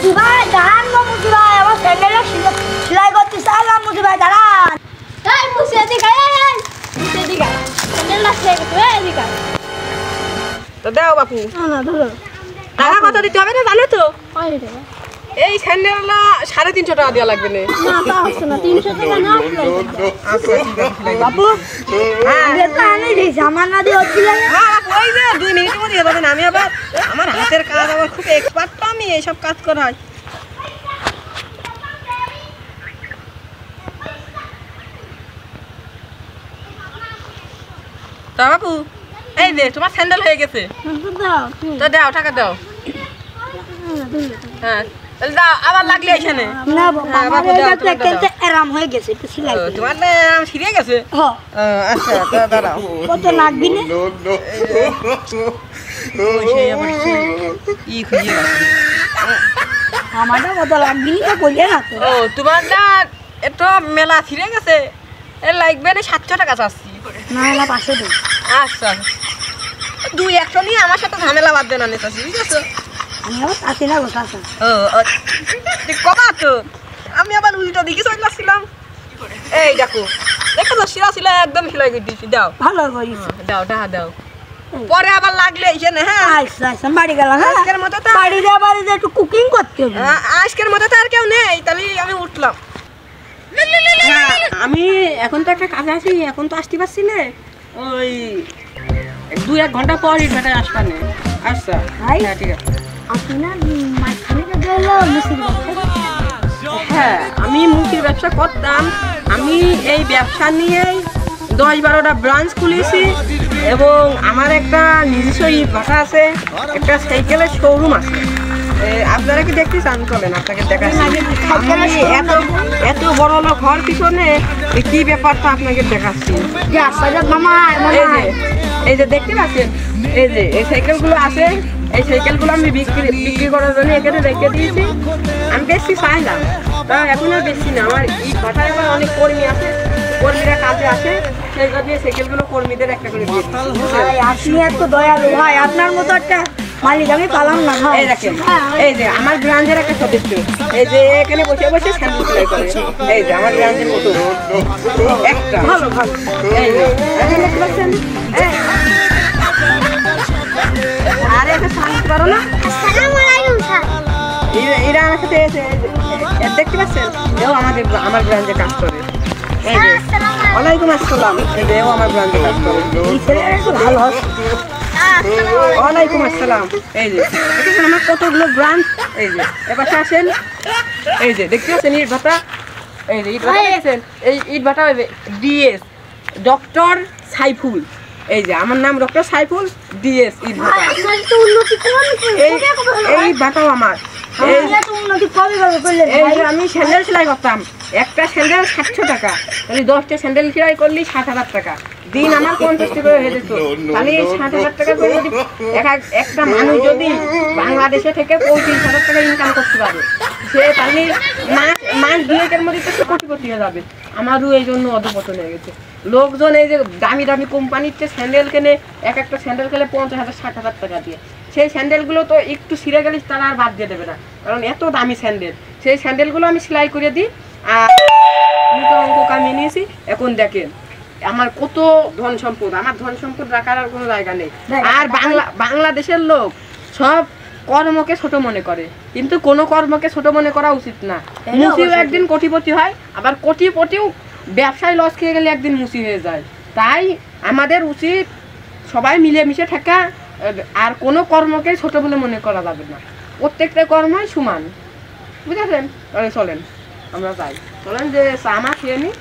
মুসি ভাই দাঁড়ান গো মুসি ভাই, আমার স্যান্ডেলের সেলাই করতে চাইলাম মুসি ভাই দাঁড়ান। এই মুসি এদিকে আয়, মুসি এদিকে আয়, স্যান্ডেলটা সেলাই করতে এদিকে আয়। তো দাও বাপু। না ধরো টাকা কত দিতে হবে না জানো তো? কয় টাকা? এই স্যান্ডেলটা 350 টাকা দেওয়া লাগবে না। না তা হচ্ছে না, 300 টাকা না আসলে আচ্ছা ঠিক আছে সেলাই করবো। বাবু আমি তো আনি দিয়েছি, আমার না দিয়ে হচ্ছিল না। হ্যাঁ বাপু, ওই যে 2 মিনিটের মধ্যে হবে না। আমি আবার আমার হাতের কাজ আবার খুব এক্সপার্ট, তো আমি এইসব কাজ করাই। তা বাপু এই যে তোমার স্যান্ডেল হয়ে গেছে, তো দাও টাকা দাও। হ্যাঁ তাহলে দাও, আবার লাগলে এখানে। না বাবা আমার এটা তো একটা আরাম হয়ে গেছে, একটু সেলাই করি। তোমার সিরিয়ে গেছে? হ্যাঁ আচ্ছা তা দাঁড়াও। কত লাগবে না? ই খুঁজে রাখছি। আমারটা কত লাগবে না বললে না তো। ও তোমারটা একটু মেলা ছিঁড়ে গেছে, এর লাগবে না 700 টাকা চাচ্ছি। না না 500 দিন। আচ্ছা 2-100 নিয়ে আমার সাথে ঝামেলা বাদ দেন না চাচ্ছি, বুঝেছো? আমি আবার আসি না গো চাচা। কমা তো, আমি আবার উল্টো দিকে চলে আসছিলাম। এই দেখো দেখো তো শিরা শিলা একদম সেলাই করে দিচ্ছি, দাও ভালো করিস। দাও টাকা দাও, পরে আবার লাগলে এখানে। হ্যাঁ আচ্ছা আচ্ছা বাড়ি গেলাম। হ্যাঁ আজকের মতো তো বাড়িতে একটু কুকিং করতে হবে। আজকের মতো তো আর কেউ নেই, তাহলে আমি উঠলাম। হ্যাঁ আমি এখন তো একটা কাজে আছি, এখন তো আসতে পারছি না, ওই 2-1 ঘন্টা পর ইটভাটায় আসবানে। আচ্ছা ভাই? হ্যাঁ ঠিক আছে। আপনি না মাঝখানে গেল মুসির ব্যবসা। হ্যাঁ আমি মুচির ব্যবসা করতাম। আমি এই ব্যবসা নিয়েই 10-12টা ব্রাঞ্চ খুলেছি, এবং আমার একটা নিজস্ব ইটভাটা আছে, একটা সাইকেলের শোরুম আছে। আপনারা কি দেখতে চান? চলেন আপনাকে দেখাচ্ছি। আমি এত বড় লোক হওয়ার পিছনে কি ব্যাপারটা আপনাকে দেখাচ্ছি। এই যে দেখতে পাচ্ছেন, এই যে এই সাইকেলগুলো আছে, এই সাইকেলগুলো আমি বিক্রি করার জন্য এখানে রেখে দিয়েছি। আমি বেশি চাইলাম, তা এখন আর বেশি না। আমার ইটভাটায় আবার অনেক কর্মী আছে, কর্মীরা কাজে আসে, সেই জন্য সাইকেলগুলো কর্মীদের একটা করে দিয়ে দিচ্ছি। ভাই আপনি এত দয়ালু ভাই, আপনার মতো একটা মালিক আমি পালাম না। এই দেখেন, এই যে আমার ব্রাঞ্চের একটা সদস্য, এই যে এখানে বসে বসে স্যান্ডেল সেলাই করে। এই যে আমার ব্রাঞ্চের মতো একটা ভালো ভালো, এই যে এখানে দেখতে পাচ্ছেন। আরে একটা সাহায্য করো না। আসসালামু আলাইকুম স্যার। এরা আমার সাথে দেখতে পাচ্ছেন, এও আমার ব্রাঞ্চে কাজ করে। এই যে ওয়ালাইকুম আসসালাম, এই যে ও আমার ব্রাঞ্চে কাজ করে। ভালো হয়। ওয়ালাইকুম আসসালাম। এই যে দেখেছেন আমার কতগুলো ব্রাঞ্চ। এই যে এবার আসেন, এই যে দেখতে পাচ্ছেন ইটভাটা, এই যে ইটভাটা দেখেছেন, এই ইটভাটা ডিএস ডক্টর সাইফুল। এই যে আমার নাম ডক্টর সাইফুল ডিএস ইটভাটা। এই ভাটাও আমার। আমি স্যান্ডেল সেলাই করতাম, একটা স্যান্ডেল 700 টাকা, তাহলে 10টা স্যান্ডেল সেলাই করলে 60,000 টাকা দিন আমার 50 টাকা হয়ে যেত। তাহলে 60,000 টাকা করে যদি একটা মানুষ যদি বাংলাদেশে থেকে 35,000 টাকা ইনকাম করতে পারে, সে তাহলে মাস 2-1 মধ্যে তো কোটিপতি হয়ে যাবে। আমারও এই জন্য অধপতন হয়ে গেছে। লোকজন এই যে দামি দামি কোম্পানিতে স্যান্ডেল কেনে, একটা স্যান্ডেল কিনে 50,000-60,000 টাকা দিয়ে, সেই স্যান্ডেলগুলো তো একটু ছিঁড়ে গেলে তারা আর বাদ দিয়ে দেবে না, কারণ এত দামি স্যান্ডেল। সেই স্যান্ডেলগুলো আমি সেলাই করে দিই, আর অঙ্ক কামিয়ে নিয়েছি। এখন দেখেন আমার কত ধন সম্পদ, আমার ধন সম্পদ রাখার আর কোনো জায়গা নেই। আর বাংলাদেশের লোক সব কর্মকে ছোট মনে করে, কিন্তু কোনো কর্মকে ছোট মনে করা উচিত না। মুসিও একদিন কোটিপতি হয়, আবার কোটিপতিও ব্যবসায় লস খেয়ে গেলে একদিন মুসি হয়ে যায়। তাই আমাদের উচিত সবাই মিলেমিশে থাকা, আর কোনো কর্মকে ছোট বলে মনে করা যাবে না। প্রত্যেকটা কর্মই সমান, বুঝেছেন? চলেন আমরা যাই, চলেন যে চা মা খেয়ে নিই।